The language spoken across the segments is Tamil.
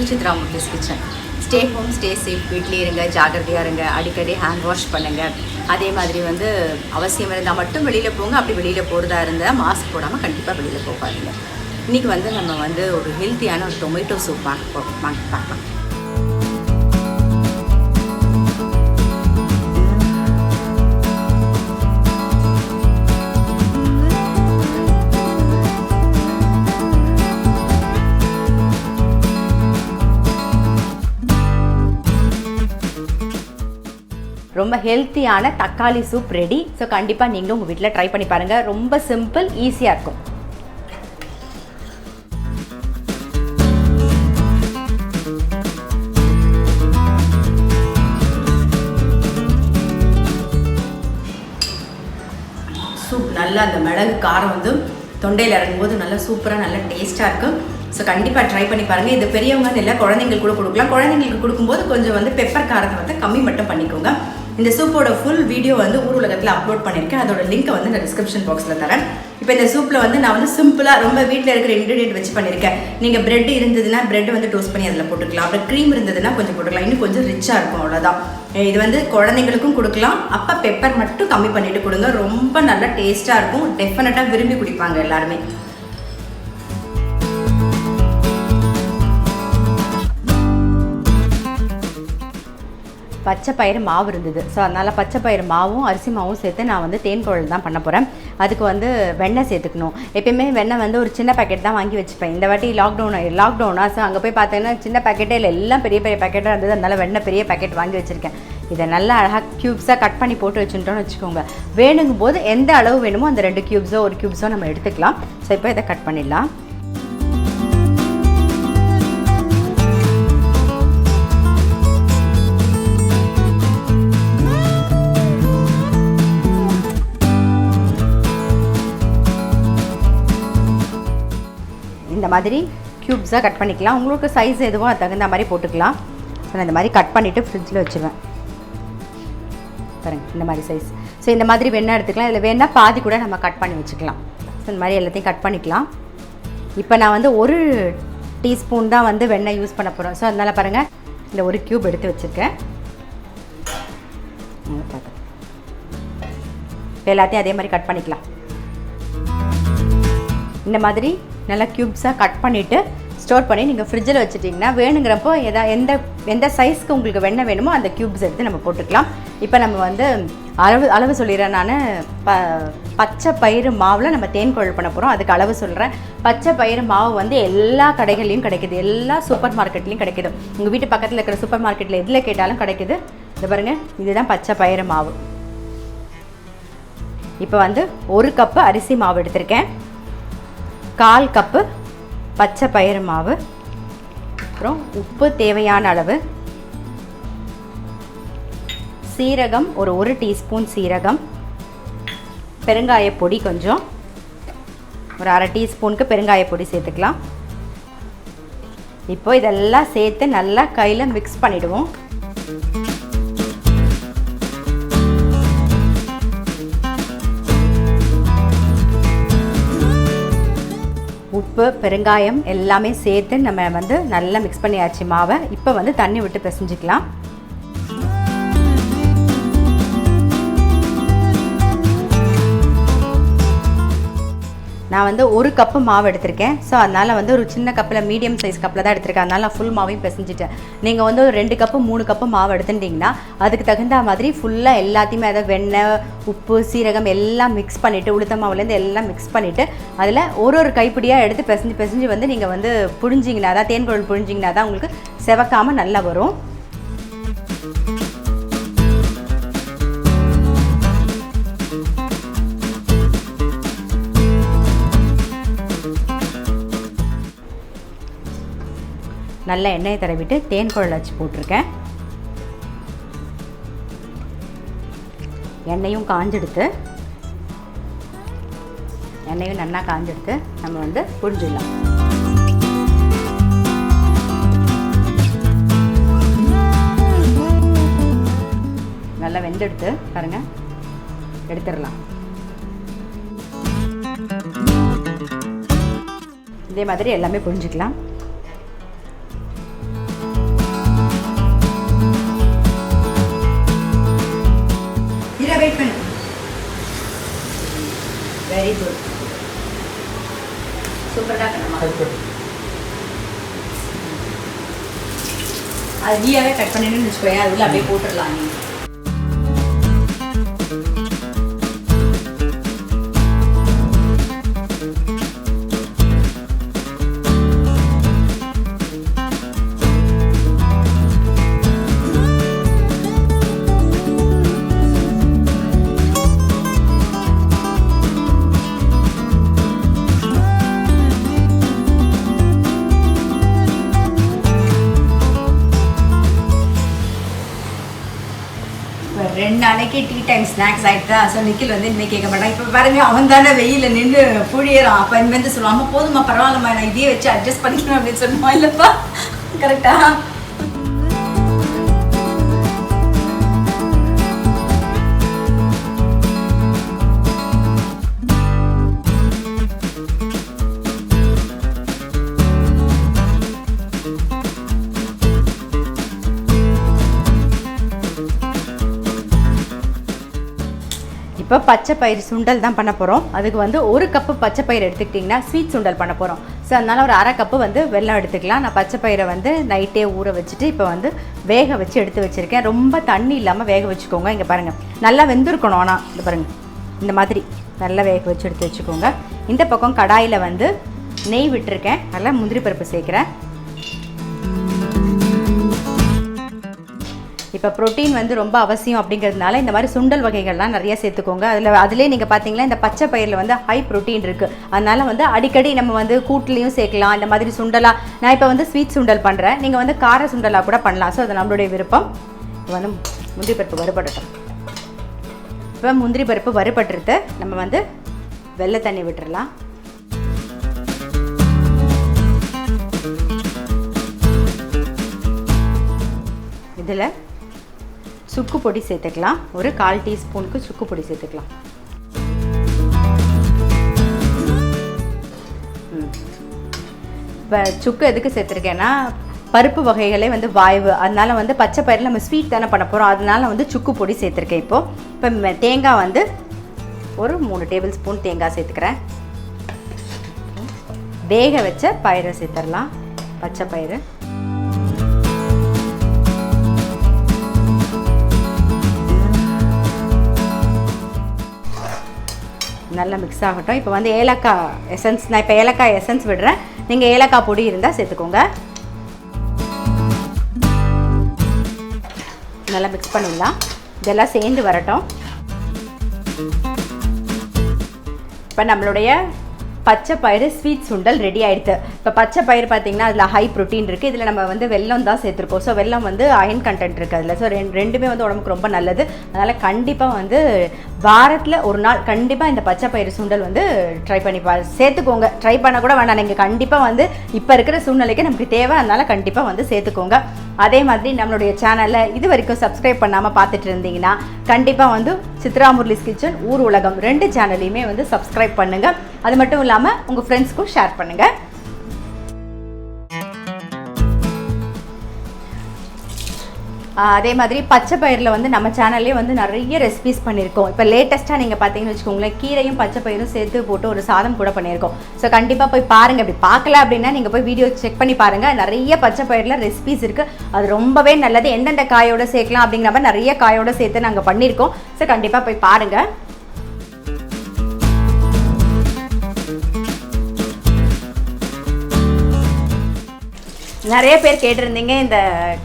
to Chitra Murthy's kitchen. Stay home, stay safe. வீட்லயே இருங்க, ஜாக்கிரதையா இருங்க. அடிக்கடி ஹேண்ட் வாஷ் பண்ணுங்க. அதே மாதிரி வந்து அவசியம் இருந்தால் மட்டும் வெளியில போங்க. அப்படி வெளியில போறதா இருந்தா மாஸ்க் போடாம கண்டிப்பா வெளியில போகாதீங்க. இன்னைக்கு வந்து நம்ம வந்து ஒரு ஹெல்த்தியான ஒரு டொமேட்டோ சூப் பார்க்கலாம். ரொம்ப ஹெல்த்தியான தக்காளி சூப் ரெடி. ஸோ கண்டிப்பாக நீங்களும் உங்கள் வீட்டில் ட்ரை பண்ணி பாருங்கள். ரொம்ப சிம்பிள், ஈஸியாக இருக்கும். சூப் நல்லா அந்த மிளகு காரம் வந்து தொண்டையில் இறங்கும்போது நல்லா சூப்பராக நல்லா டேஸ்ட்டாக இருக்கும். ஸோ கண்டிப்பாக ட்ரை பண்ணி பாருங்கள். இது பெரியவங்க இல்லை, குழந்தைங்களுக்கு கூட கொடுக்கலாம். குழந்தைங்களுக்கு கொடுக்கும்போது கொஞ்சம் வந்து பெப்பர் காரத்தை வந்து கம்மி மட்டும் பண்ணிக்கோங்க. இந்த சூப்போட ஃபுல் வீடியோ வந்து ஊர் உலகத்தில் அப்லோட் பண்ணியிருக்கேன். அதோட லிங்க்கை வந்து நான் டிஸ்கிரிப்ஷன் பாக்ஸில் தரேன். இப்போ இந்த சூப்பில் வந்து நான் வந்து சிம்பிளாக ரொம்ப வீட்டில் இருக்கிற இன்க்ரீடியன்ட் வச்சு பண்ணியிருக்கேன். நீங்கள் பிரெட் இருந்ததுன்னா பிரெட் வந்து டோஸ்ட் பண்ணி அதில் போட்டுக்கலாம். அப்புறம் க்ரீம் இருந்ததுன்னா கொஞ்சம் போட்டுக்கலாம். இன்னும் கொஞ்சம் ரிச்சாக இருக்கும், அவ்வளோதான். இது வந்து குழந்தைங்களுக்கும் கொடுக்கலாம். அப்போ பெப்பர் மட்டும் கம்மி பண்ணிவிட்டு கொடுங்க. ரொம்ப நல்லா டேஸ்ட்டாக இருக்கும். டெஃபினட்டாக விரும்பி குடிப்பாங்க எல்லாருமே. பச்சை பயிறு மாவு இருந்தது. ஸோ அதனால் பச்சை பயிறு மாவும் அரிசி மாவும் சேர்த்து நான் வந்து தேன் குழல் தான் பண்ண போகிறேன். அதுக்கு வந்து வெண்ணெய் சேர்த்துக்கணும். எப்பயுமே வெண்ணெய் வந்து ஒரு சின்ன பேக்கெட் தான் வாங்கி வச்சுப்பேன். இந்த வாட்டி லாக்டவுனா ஸோ அங்கே போய் பார்த்தீங்கன்னா சின்ன பேக்கெட்டே இல்லை, எல்லாம் பெரிய பெரிய பேக்கெட்டாக இருந்தது. அதனால் வெண்ணெய் பெரிய பேக்கெட் வாங்கி வச்சுருக்கேன். இதை நல்லா அழகாக க்யூப்ஸாக கட் பண்ணி போட்டு வச்சுட்டோன்னு வச்சுக்கோங்க. வேணுங்கும் போது எந்த அளவு வேணுமோ அந்த 2 க்யூப்ஸோ 1 க்யூப்ஸோ நம்ம எடுத்துக்கலாம். ஸோ இப்போ இதை கட் பண்ணிடலாம். இந்த மாதிரி க்யூப்ஸாக கட் பண்ணிக்கலாம். உங்களுக்கு சைஸ் எதுவோ அது தகுந்த மாதிரி போட்டுக்கலாம். ஸோ நான் இந்த மாதிரி கட் பண்ணிவிட்டு ஃப்ரிட்ஜில் வச்சுருவேன். பாருங்கள், இந்த மாதிரி சைஸ். ஸோ இந்த மாதிரி வேணால் எடுத்துக்கலாம். இதில் வேணால் பாதி கூட நம்ம கட் பண்ணி வச்சுக்கலாம். ஸோ இந்த மாதிரி எல்லாத்தையும் கட் பண்ணிக்கலாம். இப்போ நான் வந்து 1 டீஸ்பூன் தான் வந்து வெண்ணெய் யூஸ் பண்ண போகிறோம். ஸோ அதனால் பாருங்கள், இந்த 1 க்யூப் எடுத்து வச்சுருக்கேன். இப்போ எல்லாத்தையும் அதே மாதிரி கட் பண்ணிக்கலாம். இந்த மாதிரி நல்லா க்யூப்ஸாக கட் பண்ணிவிட்டு ஸ்டோர் பண்ணி நீங்கள் ஃப்ரிட்ஜில் வச்சுட்டிங்கன்னா வேணுங்கிறப்போ எந்த சைஸ்க்கு உங்களுக்கு வெண்ணெய் வேணுமோ அந்த க்யூப்ஸ் எடுத்து நம்ம போட்டுக்கலாம். இப்போ நம்ம வந்து அளவு சொல்லிடுறேன். நான் பச்சை பயிறு மாவில் நம்ம தேன் குழல் பண்ண போகிறோம். அதுக்கு அளவு சொல்கிறேன். பச்சை பயிறு மாவு வந்து எல்லா கடைகள்லையும் கிடைக்கிது, எல்லா சூப்பர் மார்க்கெட்லேயும் கிடைக்கிது. உங்கள் வீட்டு பக்கத்தில் இருக்கிற சூப்பர் மார்க்கெட்டில் எதில் கேட்டாலும் கிடைக்கிது. இது பாருங்கள், இதுதான் பச்சை பயிறு மாவு. இப்போ வந்து 1 கப்பு அரிசி மாவு எடுத்திருக்கேன், 1/4 கப்பு பச்சை பயிறு மாவு, அப்புறம் உப்பு தேவையான அளவு, சீரகம் ஒரு 1 டீஸ்பூன் சீரகம், பெருங்காய பொடி கொஞ்சம், ஒரு 1/2 டீஸ்பூனுக்கு பெருங்காய பொடி சேர்த்துக்கலாம். இப்போ இதெல்லாம் சேர்த்து நல்லா கையில் மிக்ஸ் பண்ணிவிடுவோம். உப்பு பெருங்காயம் எல்லாமே சேர்த்து நம்ம வந்து நல்லா மிக்ஸ் பண்ணியாச்சு மாவை. இப்போ வந்து தண்ணி விட்டு பிசைஞ்சிக்கலாம். நான் வந்து 1 கப்பு மாவு எடுத்திருக்கேன். ஸோ அதனால் வந்து ஒரு சின்ன கப்பில் மீடியம் சைஸ் கப்பில் தான் எடுத்திருக்கேன். அதனால் நான் ஃபுல் மாவையும் பிசைஞ்சிட்டேன். நீங்கள் வந்து ஒரு 2 கப்பு 3 கப்பு மாவு எடுத்துட்டிங்கன்னா அதுக்கு தகுந்த மாதிரி ஃபுல்லாக எல்லாத்தையுமே அதை வெண்ணெய் உப்பு சீரகம் எல்லாம் மிக்ஸ் பண்ணிவிட்டு உளுத்த மாவுலேருந்து எல்லாம் மிக்ஸ் பண்ணிவிட்டு அதில் ஒரு கைப்பிடியாக எடுத்து பிசைஞ்சு வந்து நீங்கள் வந்து புழிஞ்சிங்கன்னா தான் தேன் குழல் புழிஞ்சிங்கன்னா தான் உங்களுக்கு செவக்காமல் நல்லா வரும். நல்ல எண்ணெயை தடவிட்டு தேன் குழல் வச்சு போட்டிருக்கேன். எண்ணெயும் காஞ்செடுத்து நல்லா காஞ்செடுத்து நம்ம வந்து புழிஞ்சிடலாம். நல்லா வெந்தெடுத்து பாருங்கள் எடுத்துடலாம். இதே மாதிரி எல்லாமே புழிஞ்சிக்கலாம். வெரி குட், சூப்பராக இருக்கணுமா? அது நீயாவே கட் பண்ணிட்டு வச்சுக்கோங்க, அதுக்குள்ள அப்படியே போட்டுடலாம். நீ ரெண்டு நாளைக்கு டீ டைம் ஸ்நாக்ஸ் ஆகிட்டு ஸோ நிக்கில் வந்து இனிமேல் கேட்க மாட்டான். இப்போ பாருங்க, அவன் தானே வெயிலில் நின்று புழியறான். அப்போ இனிமேல் வந்து சொல்லுவான், அம்மா போதுமா பரவாயில்லம்மா நான் இதையே வச்சு அட்ஜஸ்ட் பண்ணிக்கணும் அப்படின்னு சொல்லுவான். இல்லைப்பா, கரெக்டா? இப்போ பச்சை பயிறு சுண்டல் தான் பண்ண போகிறோம். அதுக்கு வந்து 1 கப்பு பச்சை பயிறு எடுத்துக்கிட்டிங்கன்னா ஸ்வீட் சுண்டல் பண்ண போகிறோம். ஸோ அதனால் ஒரு 1/2 கப்பு வந்து வெல்லம் எடுத்துக்கலாம். நான் பச்சை பயிரை வந்து நைட்டே ஊற வச்சுட்டு இப்போ வந்து வேக வச்சு எடுத்து வச்சுருக்கேன். ரொம்ப தண்ணி இல்லாமல் வேக வச்சுக்கோங்க. இங்கே பாருங்கள், நல்லா வெந்திருக்கணும். ஆனால் இந்த பாருங்கள், இந்த மாதிரி நல்லா வேக வச்சு எடுத்து வச்சுக்கோங்க. இந்த பக்கம் கடாயில் வந்து நெய் விட்டுருக்கேன். நல்லா முந்திரி பருப்பு சேர்க்குறேன். இப்போ ப்ரோட்டீன் வந்து ரொம்ப அவசியம் அப்படிங்கிறதுனால இந்த மாதிரி சுண்டல் வகைகள்லாம் நிறைய சேர்த்துக்கோங்க. அதிலே நீங்கள் பார்த்தீங்கன்னா இந்த பச்சை பயிரில் வந்து ஹை ப்ரோட்டீன் இருக்குது. அதனால் வந்து அடிக்கடி நம்ம வந்து கூட்டுலேயும் சேர்க்கலாம். இந்த மாதிரி சுண்டலாக நான் இப்போ வந்து ஸ்வீட் சுண்டல் பண்ணுறேன். நீங்கள் வந்து கார சுண்டலாக கூட பண்ணலாம். ஸோ அது நம்மளுடைய விருப்பம். இப்போ வந்து முந்திரி பருப்பு வறுபடட்டும். இப்போ முந்திரி பருப்பு வறுபட்டுருது. நம்ம வந்து வெள்ளை தண்ணி விட்டுடலாம். இதில் சுக்கு பொடி சேர்த்துக்கலாம். ஒரு 1/4 டீஸ்பூனுக்கு சுக்கு பொடி சேர்த்துக்கலாம். இப்போ சுக்கு எதுக்கு சேர்த்துருக்கேன்னா, பருப்பு வகைகளே வந்து வாய்வு. அதனால் வந்து பச்சை பயிரில் நம்ம ஸ்வீட் தானே பண்ண போகிறோம். அதனால் வந்து சுக்கு பொடி சேர்த்துருக்கேன். இப்போ தேங்காய் வந்து ஒரு 3 டேபிள் ஸ்பூன் தேங்காய் சேர்த்துக்கிறேன். வேக வச்ச பயிரை சேர்த்துடலாம். பச்சை பயிறு நல்லா மிக்ஸ் ஆகட்டும். இப்போ வந்து ஏலக்காய் எசன்ஸ், நான் இப்போ ஏலக்காய் எசன்ஸ் விடுறேன். நீங்கள் ஏலக்காய் பொடி இருந்தால் சேர்த்துக்கோங்க. நல்லா மிக்ஸ் பண்ணிடலாம். இதெல்லாம் சேர்ந்து வரட்டும். இப்போ நம்மளுடைய பச்சை பயிறு ஸ்வீட் சுண்டல் ரெடி ஆகிடுது. இப்போ பச்சை பயிறு பார்த்திங்கன்னா அதில் ஹை ப்ரோட்டீன் இருக்குது. இதில் நம்ம வந்து வெல்லம் தான் சேர்த்துருக்கோம். ஸோ வெல்லம் வந்து அயன் கண்டென்ட் இருக்குது அதில். ஸோ ரெண்டுமே வந்து உடம்புக்கு ரொம்ப நல்லது. அதனால் கண்டிப்பாக வந்து வாரத்தில் ஒரு நாள் கண்டிப்பாக இந்த பச்சை பயிறு சுண்டல் வந்து ட்ரை பண்ணி சேர்த்துக்கோங்க. ட்ரை பண்ண கூட வேண்டாம், நீங்கள் கண்டிப்பாக வந்து இப்போ இருக்கிற சூழ்நிலைக்கு நமக்கு தேவை. அதனால் கண்டிப்பாக வந்து சேர்த்துக்கோங்க. அதே மாதிரி நம்மளுடைய சேனலில் இது வரைக்கும் சப்ஸ்கிரைப் பண்ணாமல் பார்த்துட்டு இருந்தீங்கன்னா கண்டிப்பாக வந்து சித்ரா முரளிஸ் கிச்சன், ஊர் உலகம் 2 சேனலையுமே வந்து சப்ஸ்கிரைப் பண்ணுங்கள். அது மட்டும் இல்லாமல் உங்கள் ஃப்ரெண்ட்ஸ்க்கும் ஷேர் பண்ணுங்கள். அதே மாதிரி பச்சை பயிரில் வந்து நம்ம சேனல்லே வந்து நிறைய ரெசிபிஸ் பண்ணியிருக்கோம். இப்போ லேட்டஸ்ட்டாக நீங்கள் பார்த்தீங்கன்னு வச்சுக்கோங்களேன், கீரையும் பச்சை பயிரும் சேர்த்து போட்டு ஒரு சாதம் கூட பண்ணியிருக்கோம். ஸோ கண்டிப்பாக போய் பாருங்கள். அப்படி பார்க்கல அப்படின்னா நீங்கள் போய் வீடியோ செக் பண்ணி பாருங்கள். நிறைய பச்சை பயிரில் ரெசிபிஸ் இருக்குது. அது ரொம்பவே நல்லது. எந்தெந்த காயோடு சேர்க்கலாம் அப்படிங்கிற மாதிரி நிறைய காயோடு சேர்த்து நாங்கள் பண்ணியிருக்கோம். ஸோ கண்டிப்பாக போய் பாருங்கள். நிறைய பேர் கேட்டிருந்தீங்க இந்த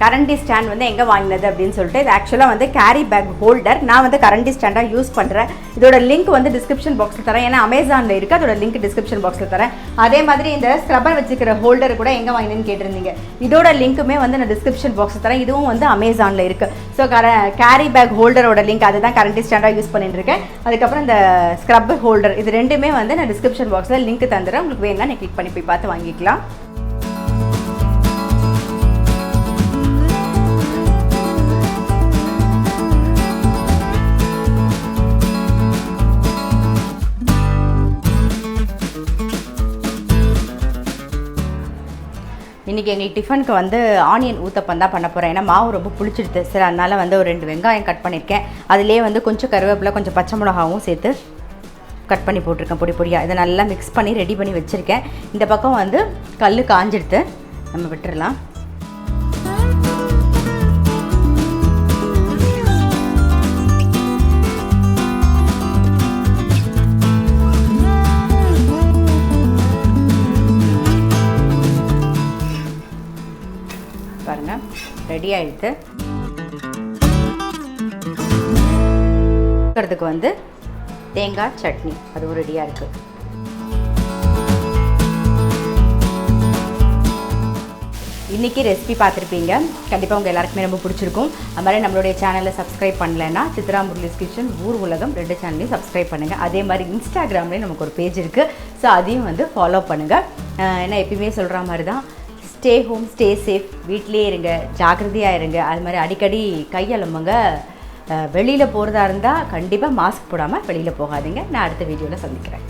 கரண்டி ஸ்டாண்ட் வந்து எங்கே வாங்கினது அப்படின்னு சொல்லிட்டு. இது ஆக்சுவலாக வந்து கேரி பேக் ஹோல்டர். நான் வந்து கரண்டி ஸ்டாண்டாக யூஸ் பண்ணுறேன். இதோட லிங்க் வந்து டிஸ்கிரிப்ஷன் பாக்ஸில் தரேன். ஏன்னா அமேசானில் இருக்குது. அதோட லிங்க் டிஸ்கிரிப்ஷன் பாக்ஸில் தரேன். அதே மாதிரி இந்த ஸ்க்ரப்பர் வச்சுக்கிற ஹோல்டர் கூட எங்கே வாங்கினேன்னு கேட்டிருந்தீங்க. இதோட லிங்க்குமே வந்து நான் டிஸ்கிரிப்ஷன் பாக்ஸில் தரேன். இதுவும் வந்து அமேசானில் இருக்குது. ஸோ கேரி பேக் ஹோல்டரோட லிங்க் அதுதான் கரண்டி ஸ்டாண்டாக யூஸ் பண்ணிட்டு இருக்கேன். அதுக்கப்புறம் இந்த ஸ்க்ரப்பர் ஹோல்டர் இது ரெண்டுமே வந்து நான் டிஸ்கிரிப்ஷன் பாக்ஸில் லிங்க் தந்துடுறேன். உங்களுக்கு வேணும்னா நீ கிளிக் பண்ணி போய் பார்த்து வாங்கிக்கலாம். இன்றைக்கி எங்களுக்கு டிஃபனுக்கு வந்து ஆனியன் ஊத்தப்பம் தான் பண்ண போகிறேன். ஏன்னா மாவு ரொம்ப புளிச்சிடுது. சரி, அதனால் வந்து ஒரு 2 வெங்காயம் கட் பண்ணியிருக்கேன். அதிலே வந்து கொஞ்சம் கருவேப்பிலை, கொஞ்சம் பச்சை மிளகாவும் சேர்த்து கட் பண்ணி போட்டிருக்கேன் பொடி பொடியாக. இதை நல்லா மிக்ஸ் பண்ணி ரெடி பண்ணி வச்சுருக்கேன். இந்த பக்கம் வந்து கல் காஞ்சிடுத்து, நம்ம விட்டுடலாம். பாருங்கள் ரெடி ஆகிடுது. இருக்கிறதுக்கு வந்து தேங்காய் சட்னி அதுவும் ரெடியாக இருக்குது. இன்றைக்கி ரெசிபி பார்த்துருப்பீங்க. கண்டிப்பாக உங்கள் எல்லாருக்குமே ரொம்ப பிடிச்சிருக்கும். அது மாதிரி நம்மளுடைய சேனலை சப்ஸ்கிரைப் பண்ணலைன்னா சித்ரா முரளிஸ் கிச்சன் ஊர் உலகம் 2 சேனலையும் சப்ஸ்கிரைப் பண்ணுங்கள். அதே மாதிரி இன்ஸ்டாகிராம்லேயும் நமக்கு ஒரு பேஜ் இருக்குது. ஸோ அதையும் வந்து ஃபாலோ பண்ணுங்கள். ஏன்னா எப்பயுமே சொல்கிற மாதிரி தான், ஸ்டே ஹோம் ஸ்டே சேஃப், வீட்டிலே இருங்க, ஜாக்கிரதையாக இருங்க. அது மாதிரி அடிக்கடி கையெழும்புங்க. வெளியில் போகிறதா இருந்தால் கண்டிப்பாக மாஸ்க் போடாமல் வெளியில் போகாதீங்க. நான் அடுத்த வீடியோவில் சந்திக்கிறேன்.